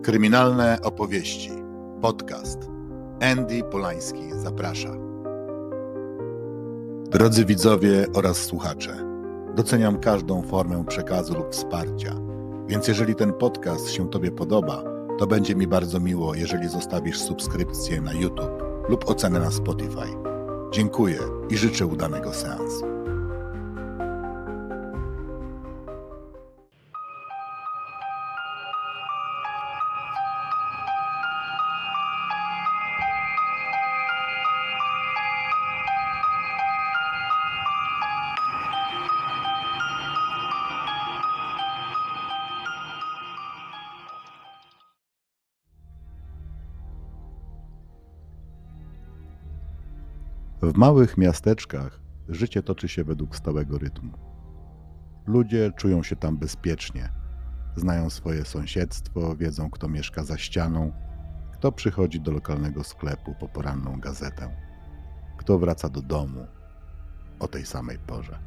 Kryminalne opowieści. Podcast. Andy Polański zaprasza. Drodzy widzowie oraz słuchacze, doceniam każdą formę przekazu lub wsparcia, więc jeżeli ten podcast się Tobie podoba, to będzie mi bardzo miło, jeżeli zostawisz subskrypcję na YouTube lub ocenę na Spotify. Dziękuję i życzę udanego seansu. W małych miasteczkach życie toczy się według stałego rytmu. Ludzie czują się tam bezpiecznie, znają swoje sąsiedztwo, wiedzą, kto mieszka za ścianą, kto przychodzi do lokalnego sklepu po poranną gazetę, kto wraca do domu o tej samej porze.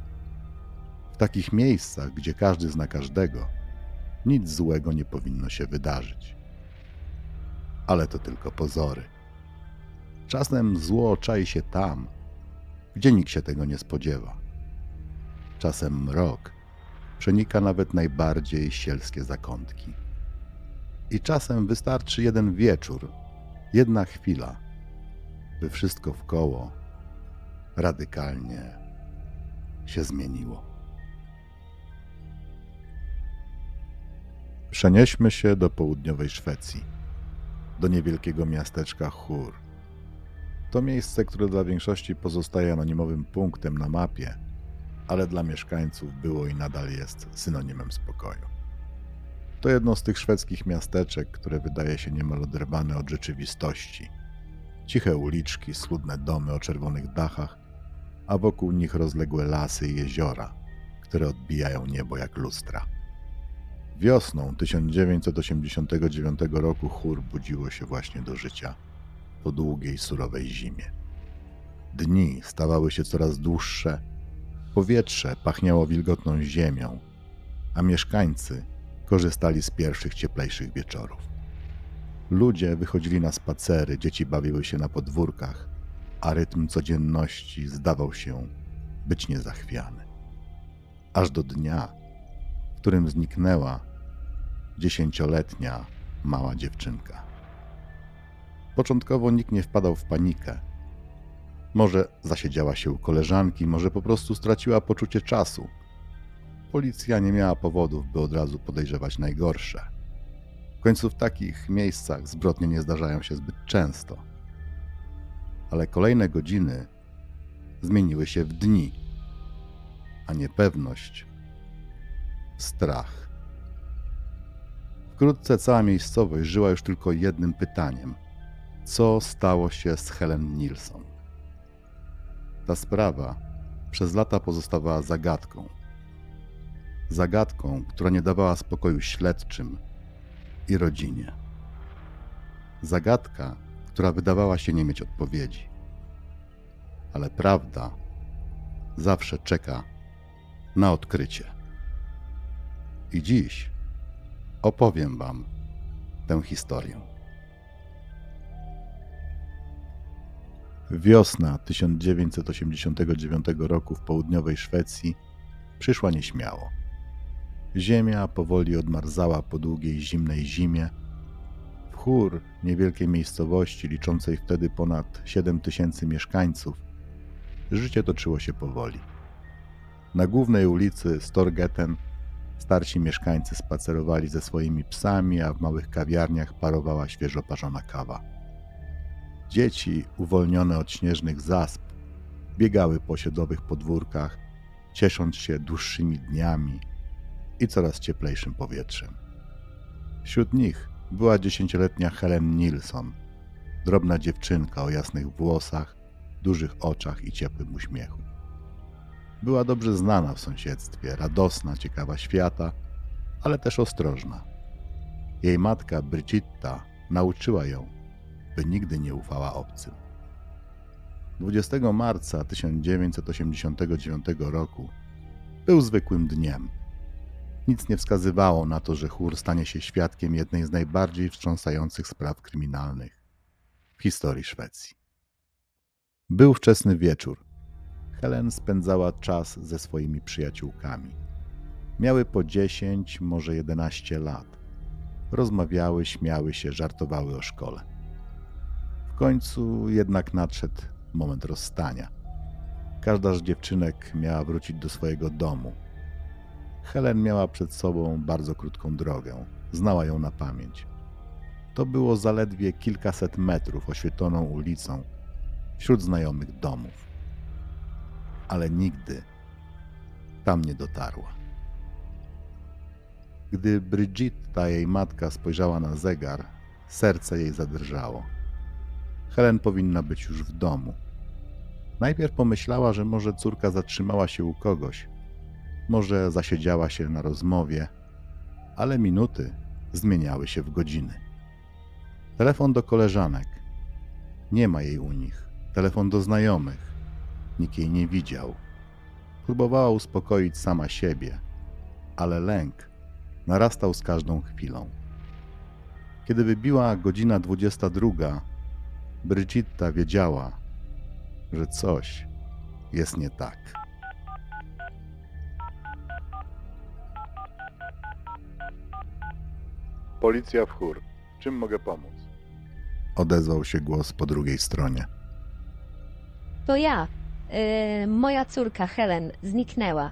W takich miejscach, gdzie każdy zna każdego, nic złego nie powinno się wydarzyć. Ale to tylko pozory. Czasem zło czai się tam, gdzie nikt się tego nie spodziewa. Czasem mrok przenika nawet najbardziej sielskie zakątki. I czasem wystarczy jeden wieczór, jedna chwila, by wszystko wkoło radykalnie się zmieniło. Przenieśmy się do południowej Szwecji, do niewielkiego miasteczka Chur. To miejsce, które dla większości pozostaje anonimowym punktem na mapie, ale dla mieszkańców było i nadal jest synonimem spokoju. To jedno z tych szwedzkich miasteczek, które wydaje się niemal oderwane od rzeczywistości. Ciche uliczki, schludne domy o czerwonych dachach, a wokół nich rozległe lasy i jeziora, które odbijają niebo jak lustra. Wiosną 1989 roku Chur budziło się właśnie do życia po długiej, surowej zimie. Dni stawały się coraz dłuższe, powietrze pachniało wilgotną ziemią, a mieszkańcy korzystali z pierwszych cieplejszych wieczorów. Ludzie wychodzili na spacery, dzieci bawiły się na podwórkach, a rytm codzienności zdawał się być niezachwiany. Aż do dnia, w którym zniknęła 10-letnia mała dziewczynka. Początkowo nikt nie wpadał w panikę. Może zasiedziała się u koleżanki, może po prostu straciła poczucie czasu. Policja nie miała powodów, by od razu podejrzewać najgorsze. W końcu w takich miejscach zbrodnie nie zdarzają się zbyt często. Ale kolejne godziny zmieniły się w dni, a niepewność w strach. Wkrótce cała miejscowość żyła już tylko jednym pytaniem: co stało się z Helen Nilsson? Ta sprawa przez lata pozostawała zagadką. Zagadką, która nie dawała spokoju śledczym i rodzinie. Zagadka, która wydawała się nie mieć odpowiedzi. Ale prawda zawsze czeka na odkrycie. I dziś opowiem Wam tę historię. Wiosna 1989 roku w południowej Szwecji przyszła nieśmiało. Ziemia powoli odmarzała po długiej zimnej zimie. W Chur, niewielkiej miejscowości liczącej wtedy ponad 7 000 mieszkańców, życie toczyło się powoli. Na głównej ulicy Storgeten starsi mieszkańcy spacerowali ze swoimi psami, a w małych kawiarniach parowała świeżo parzona kawa. Dzieci, uwolnione od śnieżnych zasp, biegały po osiedlowych podwórkach, ciesząc się dłuższymi dniami i coraz cieplejszym powietrzem. Wśród nich była 10-letnia Helen Nilsson, drobna dziewczynka o jasnych włosach, dużych oczach i ciepłym uśmiechu. Była dobrze znana w sąsiedztwie, radosna, ciekawa świata, ale też ostrożna. Jej matka Brigitta nauczyła ją, by nigdy nie ufała obcym. 20 marca 1989 roku był zwykłym dniem. Nic nie wskazywało na to, że Hur stanie się świadkiem jednej z najbardziej wstrząsających spraw kryminalnych w historii Szwecji. Był wczesny wieczór. Helen spędzała czas ze swoimi przyjaciółkami. Miały po 10, może 11 lat. Rozmawiały, śmiały się, żartowały o szkole. W końcu jednak nadszedł moment rozstania. Każda z dziewczynek miała wrócić do swojego domu. Helen miała przed sobą bardzo krótką drogę. Znała ją na pamięć. To było zaledwie kilkaset metrów oświetloną ulicą wśród znajomych domów. Ale nigdy tam nie dotarła. Gdy Brigitta, jej matka, spojrzała na zegar, serce jej zadrżało. Helen powinna być już w domu. Najpierw pomyślała, że może córka zatrzymała się u kogoś, może zasiedziała się na rozmowie, ale minuty zmieniały się w godziny. Telefon do koleżanek. Nie ma jej u nich. Telefon do znajomych. Nikt jej nie widział. Próbowała uspokoić sama siebie, ale lęk narastał z każdą chwilą. Kiedy wybiła godzina 22, Brigitta wiedziała, że coś jest nie tak. Policja w Hur. Czym mogę pomóc? Odezwał się głos po drugiej stronie. To ja. Moja córka Helen zniknęła.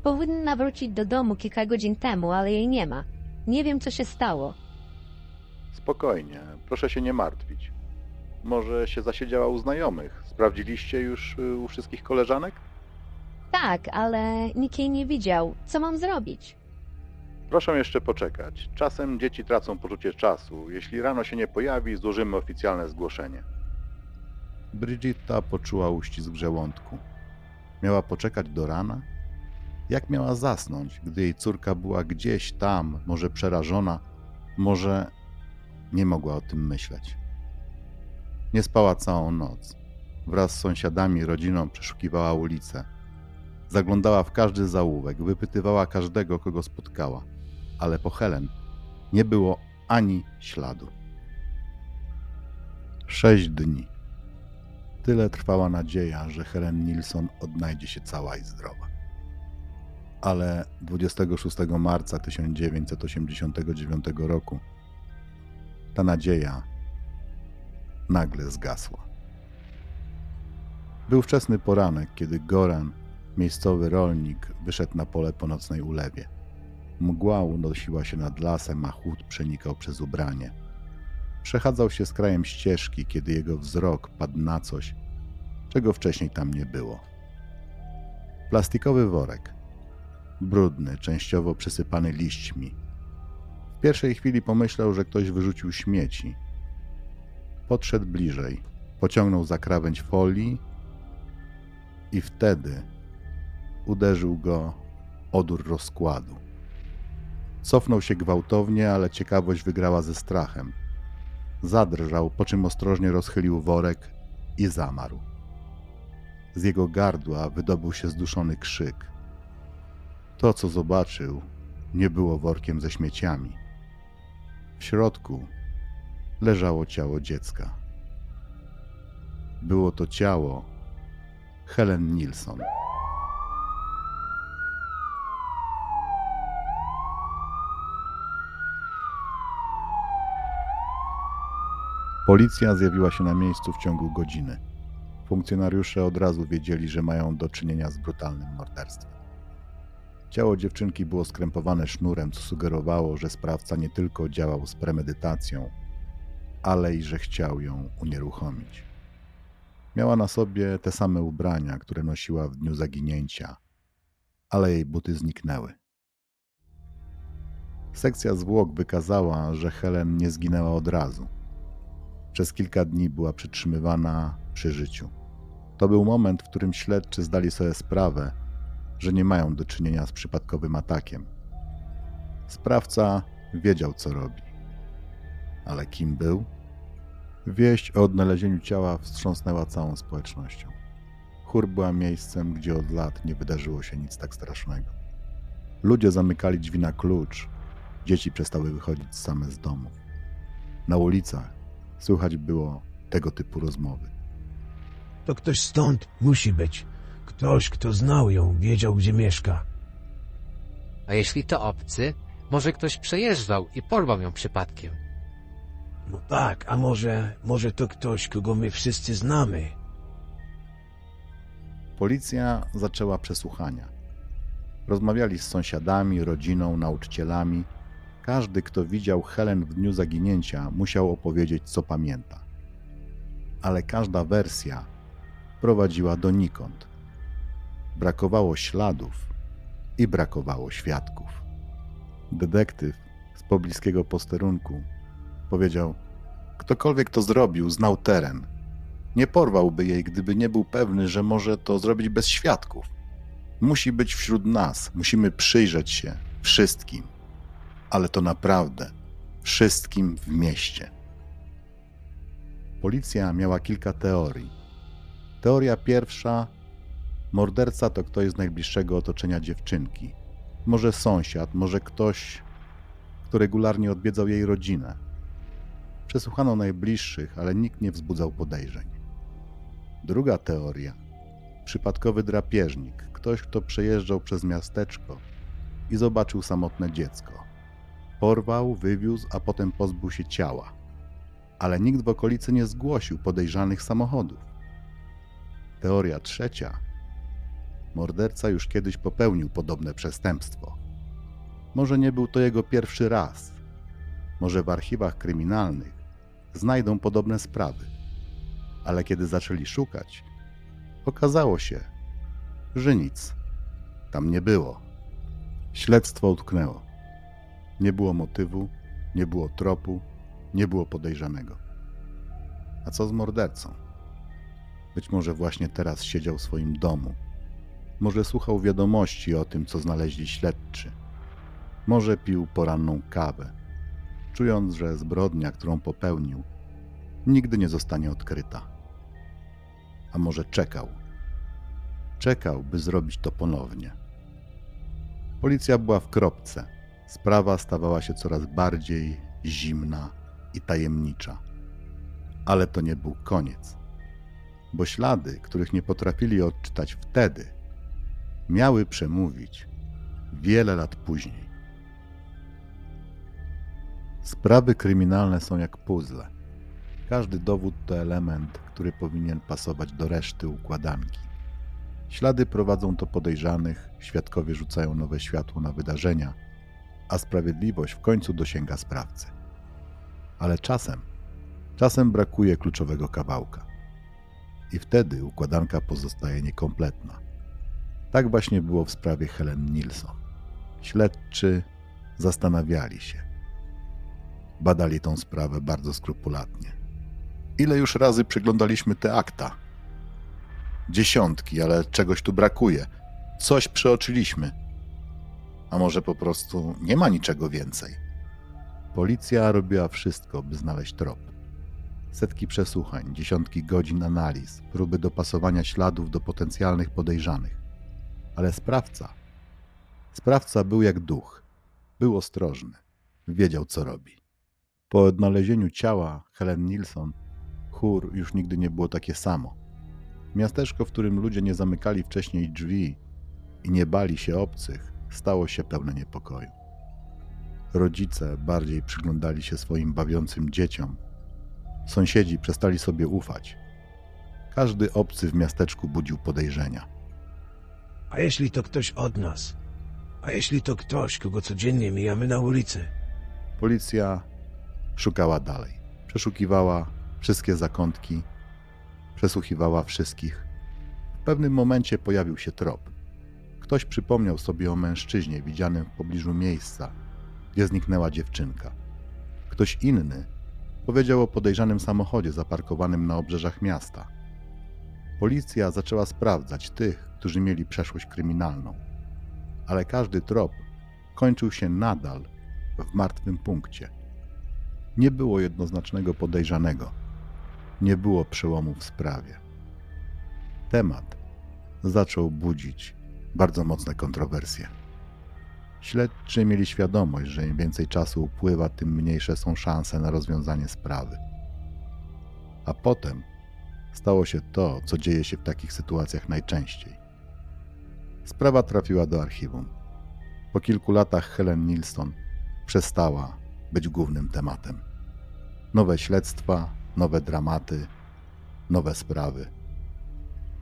Powinna wrócić do domu kilka godzin temu, ale jej nie ma. Nie wiem, co się stało. Spokojnie, proszę się nie martwić. Może się zasiedziała u znajomych? Sprawdziliście już u wszystkich koleżanek? Tak, ale nikt jej nie widział. Co mam zrobić? Proszę jeszcze poczekać. Czasem dzieci tracą poczucie czasu. Jeśli rano się nie pojawi, złożymy oficjalne zgłoszenie. Brigitta poczuła uścisk w żołądku. Miała poczekać do rana? Jak miała zasnąć, gdy jej córka była gdzieś tam, może przerażona, może nie mogła o tym myśleć. Nie spała całą noc. Wraz z sąsiadami i rodziną przeszukiwała ulice. Zaglądała w każdy zaułek, wypytywała każdego, kogo spotkała, ale po Helen nie było ani śladu. 6 dni. Tyle trwała nadzieja, że Helen Nilsson odnajdzie się cała i zdrowa. Ale 26 marca 1989 roku ta nadzieja nagle zgasła. Był wczesny poranek, kiedy Goran, miejscowy rolnik, wyszedł na pole po nocnej ulewie. Mgła unosiła się nad lasem, a chłód przenikał przez ubranie. Przechadzał się z krajem ścieżki, kiedy jego wzrok padł na coś, czego wcześniej tam nie było. Plastikowy worek. Brudny, częściowo przysypany liśćmi. W pierwszej chwili pomyślał, że ktoś wyrzucił śmieci. Podszedł bliżej, pociągnął za krawędź folii i wtedy uderzył go odór rozkładu. Cofnął się gwałtownie, ale ciekawość wygrała ze strachem. Zadrżał, po czym ostrożnie rozchylił worek i zamarł. Z jego gardła wydobył się zduszony krzyk. To, co zobaczył, nie było workiem ze śmieciami. W środku leżało ciało dziecka. Było to ciało Helen Nilsson. Policja zjawiła się na miejscu w ciągu godziny. Funkcjonariusze od razu wiedzieli, że mają do czynienia z brutalnym morderstwem. Ciało dziewczynki było skrępowane sznurem, co sugerowało, że sprawca nie tylko działał z premedytacją, ale i że chciał ją unieruchomić. Miała na sobie te same ubrania, które nosiła w dniu zaginięcia, ale jej buty zniknęły. Sekcja zwłok wykazała, że Helen nie zginęła od razu. Przez kilka dni była przytrzymywana przy życiu. To był moment, w którym śledczy zdali sobie sprawę, że nie mają do czynienia z przypadkowym atakiem. Sprawca wiedział, co robi. Ale kim był? Wieść o odnalezieniu ciała wstrząsnęła całą społecznością. Chór była miejscem, gdzie od lat nie wydarzyło się nic tak strasznego. Ludzie zamykali drzwi na klucz. Dzieci przestały wychodzić same z domów. Na ulicach słychać było tego typu rozmowy. To ktoś stąd musi być. Ktoś, kto znał ją, wiedział, gdzie mieszka. A jeśli to obcy, może ktoś przejeżdżał i porwał ją przypadkiem. No tak, a może to ktoś, kogo my wszyscy znamy. Policja zaczęła przesłuchania. Rozmawiali z sąsiadami, rodziną, nauczycielami. Każdy, kto widział Helen w dniu zaginięcia, musiał opowiedzieć, co pamięta. Ale każda wersja prowadziła donikąd. Brakowało śladów i brakowało świadków. Detektyw z pobliskiego posterunku powiedział: ktokolwiek to zrobił, znał teren. Nie porwałby jej, gdyby nie był pewny, że może to zrobić bez świadków. Musi być wśród nas, musimy przyjrzeć się wszystkim, ale to naprawdę wszystkim w mieście. Policja miała kilka teorii. Teoria pierwsza: morderca to ktoś z najbliższego otoczenia dziewczynki. Może sąsiad, może ktoś, kto regularnie odwiedzał jej rodzinę. Przesłuchano najbliższych, ale nikt nie wzbudzał podejrzeń. Druga teoria: przypadkowy drapieżnik, ktoś, kto przejeżdżał przez miasteczko i zobaczył samotne dziecko. Porwał, wywiózł, a potem pozbył się ciała. Ale nikt w okolicy nie zgłosił podejrzanych samochodów. Teoria trzecia: morderca już kiedyś popełnił podobne przestępstwo. Może nie był to jego pierwszy raz. Może w archiwach kryminalnych znajdą podobne sprawy. Ale kiedy zaczęli szukać, okazało się, że nic tam nie było. Śledztwo utknęło. Nie było motywu, nie było tropu, nie było podejrzanego. A co z mordercą? Być może właśnie teraz siedział w swoim domu. Może słuchał wiadomości o tym, co znaleźli śledczy. Może pił poranną kawę, czując, że zbrodnia, którą popełnił, nigdy nie zostanie odkryta. A może czekał. Czekał, by zrobić to ponownie. Policja była w kropce. Sprawa stawała się coraz bardziej zimna i tajemnicza. Ale to nie był koniec. Bo ślady, których nie potrafili odczytać wtedy, miały przemówić wiele lat później. Sprawy kryminalne są jak puzzle. Każdy dowód to element, który powinien pasować do reszty układanki. Ślady prowadzą do podejrzanych, świadkowie rzucają nowe światło na wydarzenia, a sprawiedliwość w końcu dosięga sprawcy. Ale czasem brakuje kluczowego kawałka. I wtedy układanka pozostaje niekompletna. Tak właśnie było w sprawie Helen Nilsson. Śledczy zastanawiali się. Badali tą sprawę bardzo skrupulatnie. Ile już razy przeglądaliśmy te akta? Dziesiątki, ale czegoś tu brakuje. Coś przeoczyliśmy. A może po prostu nie ma niczego więcej? Policja robiła wszystko, by znaleźć trop. Setki przesłuchań, dziesiątki godzin analiz, próby dopasowania śladów do potencjalnych podejrzanych. Ale sprawca był jak duch. Był ostrożny. Wiedział, co robi. Po odnalezieniu ciała Helen Nilsson, Chór już nigdy nie było takie samo. Miasteczko, w którym ludzie nie zamykali wcześniej drzwi i nie bali się obcych, stało się pełne niepokoju. Rodzice bardziej przyglądali się swoim bawiącym dzieciom. Sąsiedzi przestali sobie ufać. Każdy obcy w miasteczku budził podejrzenia. A jeśli to ktoś od nas? A jeśli to ktoś, kogo codziennie mijamy na ulicy? Policja szukała dalej. Przeszukiwała wszystkie zakątki, przesłuchiwała wszystkich. W pewnym momencie pojawił się trop. Ktoś przypomniał sobie o mężczyźnie widzianym w pobliżu miejsca, gdzie zniknęła dziewczynka. Ktoś inny powiedział o podejrzanym samochodzie zaparkowanym na obrzeżach miasta. Policja zaczęła sprawdzać tych, którzy mieli przeszłość kryminalną. Ale każdy trop kończył się nadal w martwym punkcie. Nie było jednoznacznego podejrzanego. Nie było przełomu w sprawie. Temat zaczął budzić bardzo mocne kontrowersje. Śledczy mieli świadomość, że im więcej czasu upływa, tym mniejsze są szanse na rozwiązanie sprawy. A potem stało się to, co dzieje się w takich sytuacjach najczęściej. Sprawa trafiła do archiwum. Po kilku latach Helen Nilsson przestała być głównym tematem. Nowe śledztwa, nowe dramaty, nowe sprawy.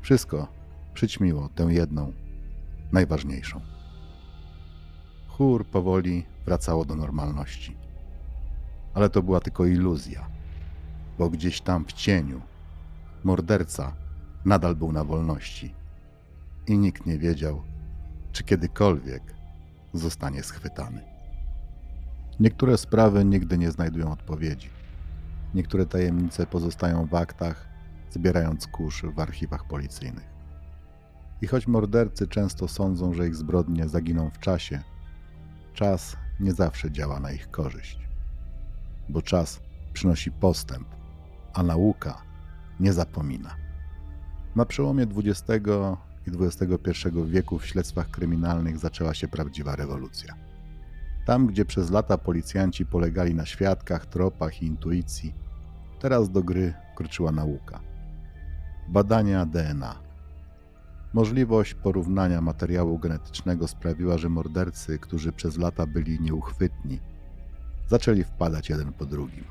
Wszystko przyćmiło tę jedną, najważniejszą. Chór powoli wracało do normalności. Ale to była tylko iluzja, bo gdzieś tam w cieniu morderca nadal był na wolności i nikt nie wiedział, czy kiedykolwiek zostanie schwytany. Niektóre sprawy nigdy nie znajdują odpowiedzi. Niektóre tajemnice pozostają w aktach, zbierając kurz w archiwach policyjnych. I choć mordercy często sądzą, że ich zbrodnie zaginą w czasie, czas nie zawsze działa na ich korzyść. Bo czas przynosi postęp, a nauka nie zapomina. Na przełomie XX i XXI wieku w śledztwach kryminalnych zaczęła się prawdziwa rewolucja. Tam, gdzie przez lata policjanci polegali na świadkach, tropach i intuicji, teraz do gry wkroczyła nauka. Badania DNA. Możliwość porównania materiału genetycznego sprawiła, że mordercy, którzy przez lata byli nieuchwytni, zaczęli wpadać jeden po drugim.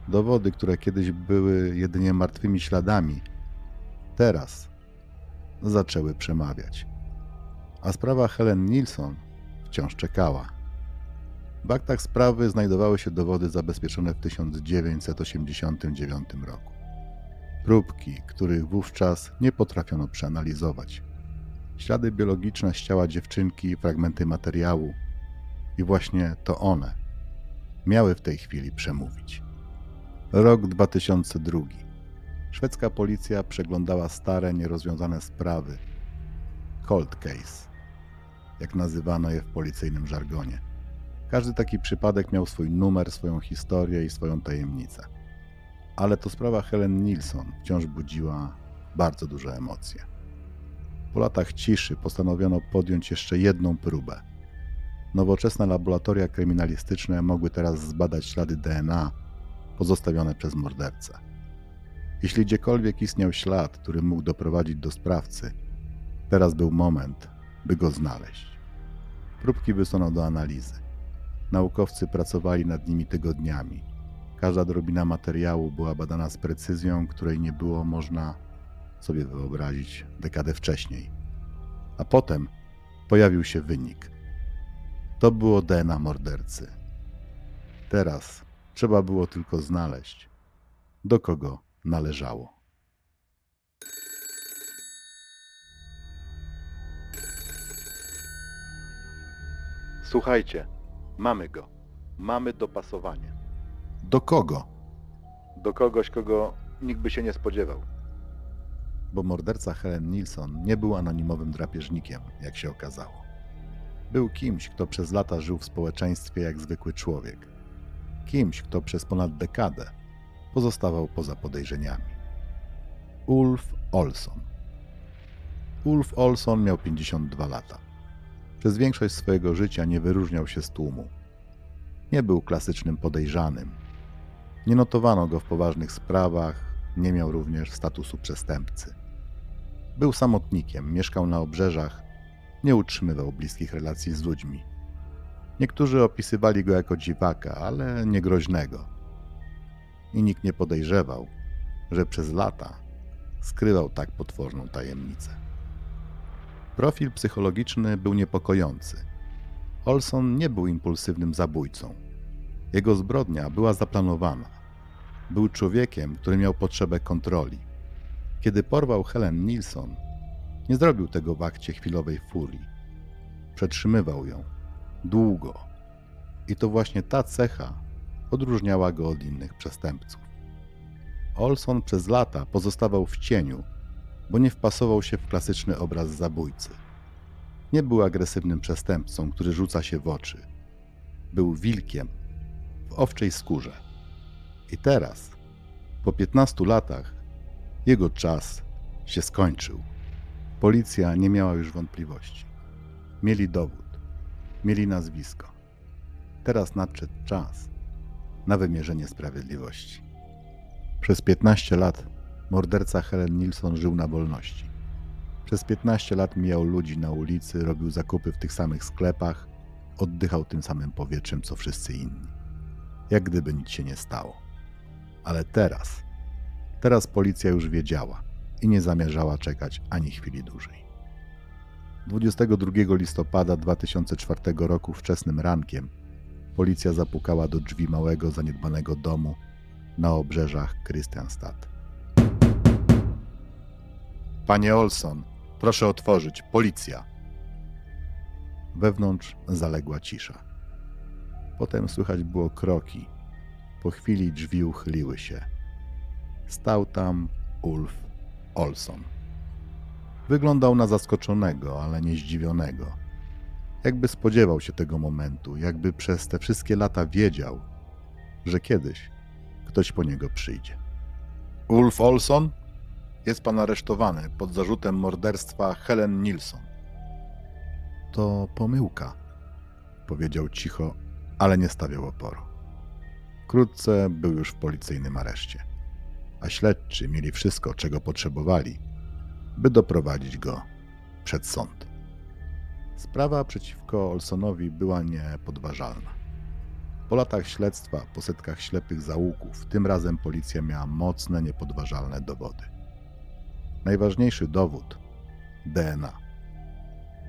Dowody, które kiedyś były jedynie martwymi śladami, teraz zaczęły przemawiać. A sprawa Helen Nilsson wciąż czekała. W aktach sprawy znajdowały się dowody zabezpieczone w 1989 roku. Próbki, których wówczas nie potrafiono przeanalizować. Ślady biologiczne z ciała dziewczynki, fragmenty materiału i właśnie to one miały w tej chwili przemówić. Rok 2002. Szwedzka policja przeglądała stare, nierozwiązane sprawy. Cold case, jak nazywano je w policyjnym żargonie. Każdy taki przypadek miał swój numer, swoją historię i swoją tajemnicę. Ale to sprawa Helen Nilsson wciąż budziła bardzo duże emocje. Po latach ciszy postanowiono podjąć jeszcze jedną próbę. Nowoczesne laboratoria kryminalistyczne mogły teraz zbadać ślady DNA pozostawione przez mordercę. Jeśli gdziekolwiek istniał ślad, który mógł doprowadzić do sprawcy, teraz był moment, by go znaleźć. Próbki wysłano do analizy. Naukowcy pracowali nad nimi tygodniami. Każda drobina materiału była badana z precyzją, której nie było można sobie wyobrazić dekadę wcześniej. A potem pojawił się wynik. To było DNA mordercy. Teraz trzeba było tylko znaleźć, do kogo należało. Słuchajcie, mamy go. Mamy dopasowanie. Do kogo? Do kogoś, kogo nikt by się nie spodziewał. Bo morderca Helen Nilsson nie był anonimowym drapieżnikiem, jak się okazało. Był kimś, kto przez lata żył w społeczeństwie jak zwykły człowiek. Kimś, kto przez ponad dekadę pozostawał poza podejrzeniami. Ulf Olsson. Ulf Olsson miał 52 lata. Przez większość swojego życia nie wyróżniał się z tłumu. Nie był klasycznym podejrzanym. Nie notowano go w poważnych sprawach, nie miał również statusu przestępcy. Był samotnikiem, mieszkał na obrzeżach, nie utrzymywał bliskich relacji z ludźmi. Niektórzy opisywali go jako dziwaka, ale nie groźnego. I nikt nie podejrzewał, że przez lata skrywał tak potworną tajemnicę. Profil psychologiczny był niepokojący. Olsson nie był impulsywnym zabójcą. Jego zbrodnia była zaplanowana. Był człowiekiem, który miał potrzebę kontroli. Kiedy porwał Helen Nilsson, nie zrobił tego w akcie chwilowej furii. Przetrzymywał ją długo. I to właśnie ta cecha odróżniała go od innych przestępców. Olsson przez lata pozostawał w cieniu, bo nie wpasował się w klasyczny obraz zabójcy. Nie był agresywnym przestępcą, który rzuca się w oczy. Był wilkiem w owczej skórze. I teraz, po 15 latach, jego czas się skończył. Policja nie miała już wątpliwości. Mieli dowód. Mieli nazwisko. Teraz nadszedł czas na wymierzenie sprawiedliwości. Przez 15 lat morderca Helen Nilsson żył na wolności. Przez 15 lat mijał ludzi na ulicy, robił zakupy w tych samych sklepach, oddychał tym samym powietrzem co wszyscy inni. Jak gdyby nic się nie stało. Ale teraz policja już wiedziała i nie zamierzała czekać ani chwili dłużej. 22 listopada 2004 roku wczesnym rankiem policja zapukała do drzwi małego, zaniedbanego domu na obrzeżach Kristianstad. Panie Olson, proszę otworzyć, policja! Wewnątrz zaległa cisza. Potem słychać było kroki. Po chwili drzwi uchyliły się. Stał tam Ulf Olson. Wyglądał na zaskoczonego, ale nie zdziwionego. Jakby spodziewał się tego momentu, jakby przez te wszystkie lata wiedział, że kiedyś ktoś po niego przyjdzie. Ulf Olson? Jest pan aresztowany pod zarzutem morderstwa Helen Nilsson. To pomyłka, powiedział cicho, ale nie stawiał oporu. Wkrótce był już w policyjnym areszcie, a śledczy mieli wszystko, czego potrzebowali, by doprowadzić go przed sąd. Sprawa przeciwko Olsonowi była niepodważalna. Po latach śledztwa, po setkach ślepych zaułków, tym razem policja miała mocne, niepodważalne dowody. Najważniejszy dowód – DNA.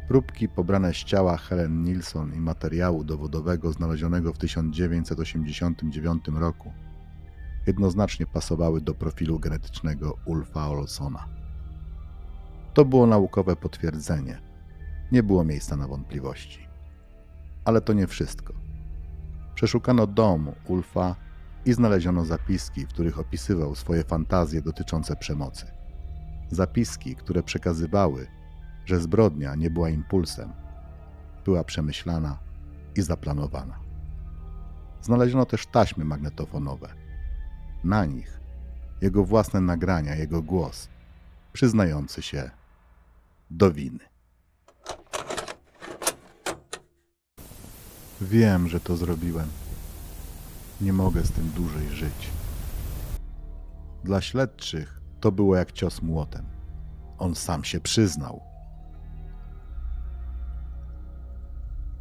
Próbki pobrane z ciała Helen Nilsson i materiału dowodowego znalezionego w 1989 roku jednoznacznie pasowały do profilu genetycznego Ulfa Olsona. To było naukowe potwierdzenie. Nie było miejsca na wątpliwości. Ale to nie wszystko. Przeszukano dom Ulfa i znaleziono zapiski, w których opisywał swoje fantazje dotyczące przemocy. Zapiski, które przekazywały, że zbrodnia nie była impulsem, była przemyślana i zaplanowana. Znaleziono też taśmy magnetofonowe. Na nich jego własne nagrania, jego głos, przyznający się do winy. Wiem, że to zrobiłem. Nie mogę z tym dłużej żyć. Dla śledczych to było jak cios młotem. On sam się przyznał.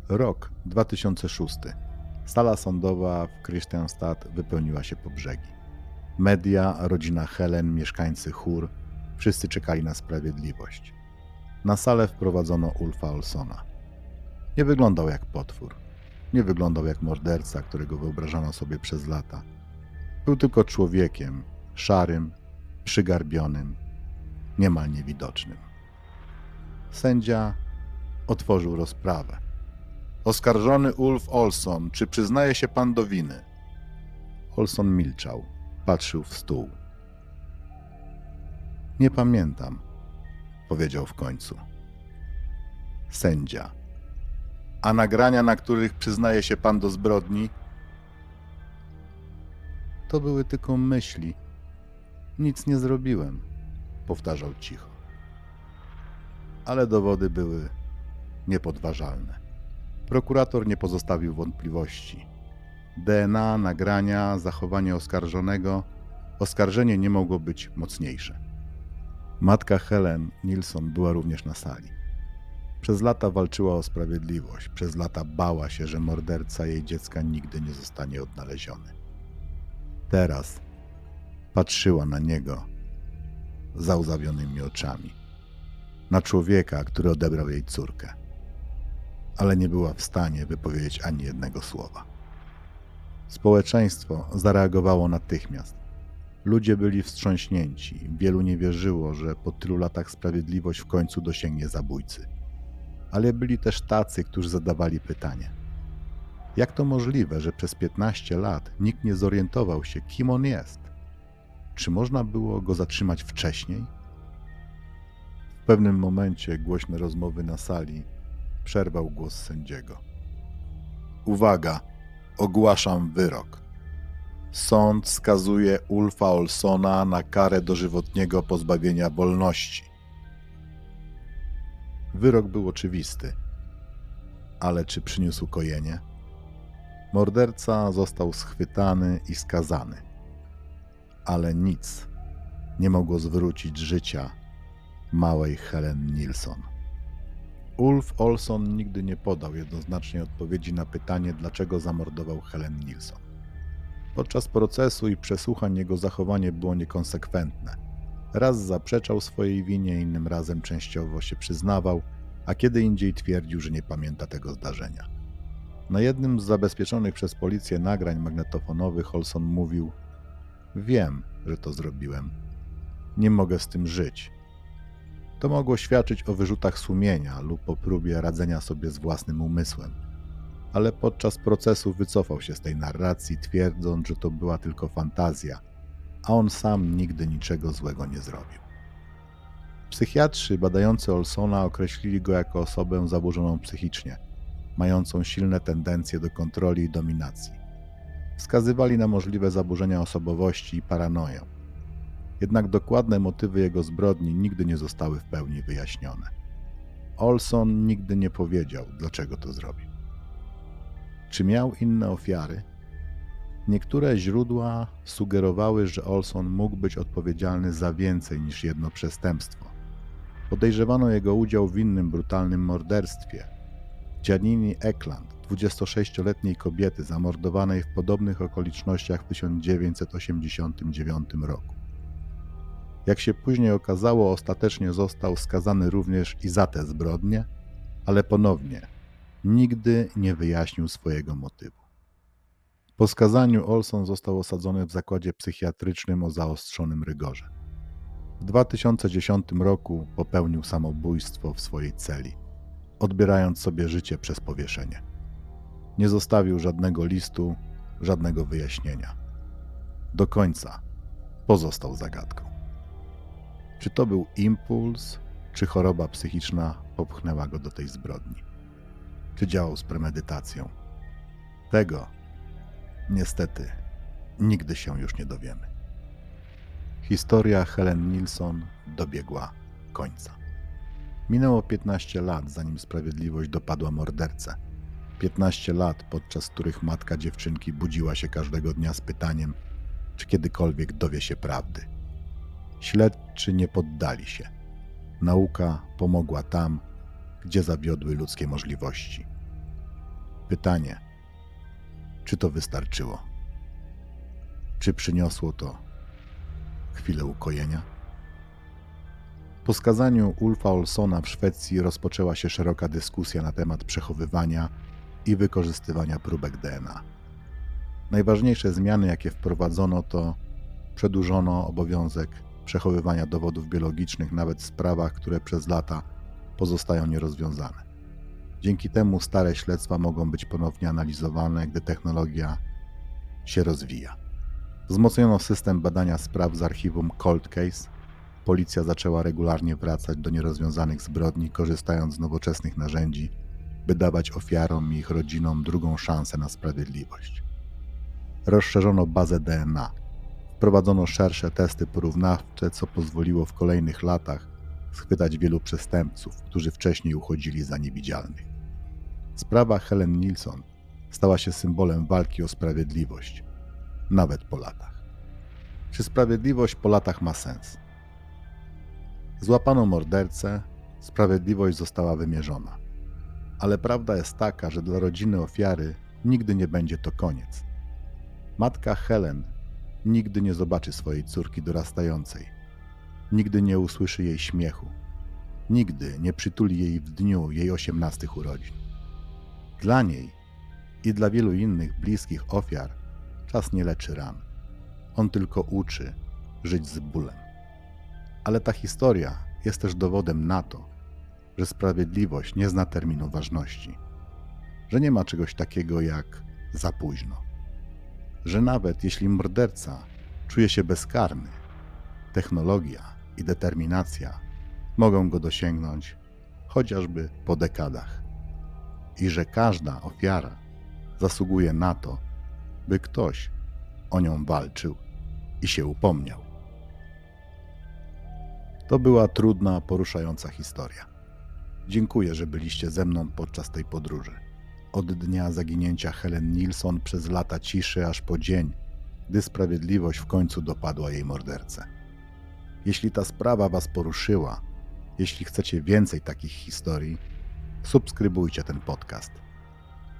Rok 2006. Sala sądowa w Kristianstad wypełniła się po brzegi. Media, rodzina Helen, mieszkańcy Chór, wszyscy czekali na sprawiedliwość. Na salę wprowadzono Ulfa Olsona. Nie wyglądał jak potwór. Nie wyglądał jak morderca, którego wyobrażano sobie przez lata. Był tylko człowiekiem, szarym, przygarbionym, niemal niewidocznym. Sędzia otworzył rozprawę. Oskarżony Ulf Olson, czy przyznaje się pan do winy? Olson milczał, patrzył w stół. Nie pamiętam, powiedział w końcu. Sędzia. A nagrania, na których przyznaje się pan do zbrodni? To były tylko myśli. Nic nie zrobiłem, powtarzał cicho. Ale dowody były niepodważalne. Prokurator nie pozostawił wątpliwości. DNA, nagrania, zachowanie oskarżonego. Oskarżenie nie mogło być mocniejsze. Matka Helen Nilsson była również na sali. Przez lata walczyła o sprawiedliwość. Przez lata bała się, że morderca jej dziecka nigdy nie zostanie odnaleziony. Teraz patrzyła na niego załzawionymi oczami. Na człowieka, który odebrał jej córkę. Ale nie była w stanie wypowiedzieć ani jednego słowa. Społeczeństwo zareagowało natychmiast. Ludzie byli wstrząśnięci. Wielu nie wierzyło, że po tylu latach sprawiedliwość w końcu dosięgnie zabójcy. Ale byli też tacy, którzy zadawali pytanie. Jak to możliwe, że przez 15 lat nikt nie zorientował się, kim on jest? Czy można było go zatrzymać wcześniej? W pewnym momencie głośne rozmowy na sali przerwał głos sędziego. Uwaga, ogłaszam wyrok. Sąd skazuje Ulfa Olsona na karę dożywotniego pozbawienia wolności. Wyrok był oczywisty. Ale czy przyniósł kojenie? Morderca został schwytany i skazany. Ale nic nie mogło zwrócić życia małej Helen Nilsson. Ulf Olson nigdy nie podał jednoznacznej odpowiedzi na pytanie, dlaczego zamordował Helen Nilsson. Podczas procesu i przesłuchań jego zachowanie było niekonsekwentne. Raz zaprzeczał swojej winie, innym razem częściowo się przyznawał, a kiedy indziej twierdził, że nie pamięta tego zdarzenia. Na jednym z zabezpieczonych przez policję nagrań magnetofonowych Olson mówił: „Wiem, że to zrobiłem. Nie mogę z tym żyć”. To mogło świadczyć o wyrzutach sumienia lub o próbie radzenia sobie z własnym umysłem. Ale podczas procesu wycofał się z tej narracji, twierdząc, że to była tylko fantazja, a on sam nigdy niczego złego nie zrobił. Psychiatrzy badający Olsona określili go jako osobę zaburzoną psychicznie, mającą silne tendencje do kontroli i dominacji. Wskazywali na możliwe zaburzenia osobowości i paranoję. Jednak dokładne motywy jego zbrodni nigdy nie zostały w pełni wyjaśnione. Olson nigdy nie powiedział, dlaczego to zrobił. Czy miał inne ofiary? Niektóre źródła sugerowały, że Olson mógł być odpowiedzialny za więcej niż jedno przestępstwo. Podejrzewano jego udział w innym brutalnym morderstwie. Janini Ekland, 26-letniej kobiety zamordowanej w podobnych okolicznościach w 1989 roku. Jak się później okazało, ostatecznie został skazany również i za te zbrodnie, ale ponownie nigdy nie wyjaśnił swojego motywu. Po skazaniu Olson został osadzony w zakładzie psychiatrycznym o zaostrzonym rygorze. W 2010 roku popełnił samobójstwo w swojej celi, odbierając sobie życie przez powieszenie. Nie zostawił żadnego listu, żadnego wyjaśnienia. Do końca pozostał zagadką. Czy to był impuls, czy choroba psychiczna popchnęła go do tej zbrodni? Czy działał z premedytacją? Tego, niestety, nigdy się już nie dowiemy. Historia Helen Nilsson dobiegła końca. Minęło 15 lat, zanim sprawiedliwość dopadła mordercę. 15 lat, podczas których matka dziewczynki budziła się każdego dnia z pytaniem, czy kiedykolwiek dowie się prawdy. Śledczy nie poddali się. Nauka pomogła tam, gdzie zawiodły ludzkie możliwości. Pytanie, czy to wystarczyło? Czy przyniosło to chwilę ukojenia? Po skazaniu Ulfa Olsona w Szwecji rozpoczęła się szeroka dyskusja na temat przechowywania i wykorzystywania próbek DNA. Najważniejsze zmiany, jakie wprowadzono, to przedłużono obowiązek przechowywania dowodów biologicznych nawet w sprawach, które przez lata pozostają nierozwiązane. Dzięki temu stare śledztwa mogą być ponownie analizowane, gdy technologia się rozwija. Wzmocniono system badania spraw z archiwum Cold Case. Policja zaczęła regularnie wracać do nierozwiązanych zbrodni, korzystając z nowoczesnych narzędzi, by dawać ofiarom i ich rodzinom drugą szansę na sprawiedliwość. Rozszerzono bazę DNA. Wprowadzono szersze testy porównawcze, co pozwoliło w kolejnych latach schwytać wielu przestępców, którzy wcześniej uchodzili za niewidzialnych. Sprawa Helen Nilsson stała się symbolem walki o sprawiedliwość, nawet po latach. Czy sprawiedliwość po latach ma sens? Złapano mordercę, sprawiedliwość została wymierzona. Ale prawda jest taka, że dla rodziny ofiary nigdy nie będzie to koniec. Matka Helen nigdy nie zobaczy swojej córki dorastającej. Nigdy nie usłyszy jej śmiechu. Nigdy nie przytuli jej w dniu jej 18 urodzin. Dla niej i dla wielu innych bliskich ofiar czas nie leczy ran. On tylko uczy żyć z bólem. Ale ta historia jest też dowodem na to, że sprawiedliwość nie zna terminu ważności. Że nie ma czegoś takiego jak za późno. Że nawet jeśli morderca czuje się bezkarny, technologia i determinacja mogą go dosięgnąć chociażby po dekadach. I że każda ofiara zasługuje na to, by ktoś o nią walczył i się upomniał. To była trudna, poruszająca historia. Dziękuję, że byliście ze mną podczas tej podróży. od dnia zaginięcia Helen Nilsson przez lata ciszy aż po dzień, gdy sprawiedliwość w końcu dopadła jej mordercę. Jeśli ta sprawa Was poruszyła, jeśli chcecie więcej takich historii, subskrybujcie ten podcast.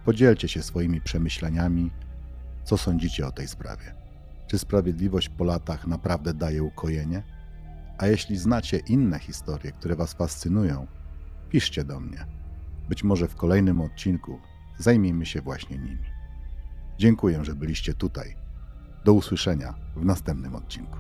Podzielcie się swoimi przemyśleniami, co sądzicie o tej sprawie. Czy sprawiedliwość po latach naprawdę daje ukojenie? A jeśli znacie inne historie, które Was fascynują, piszcie do mnie. Być może w kolejnym odcinku zajmiemy się właśnie nimi. Dziękuję, że byliście tutaj. Do usłyszenia w następnym odcinku.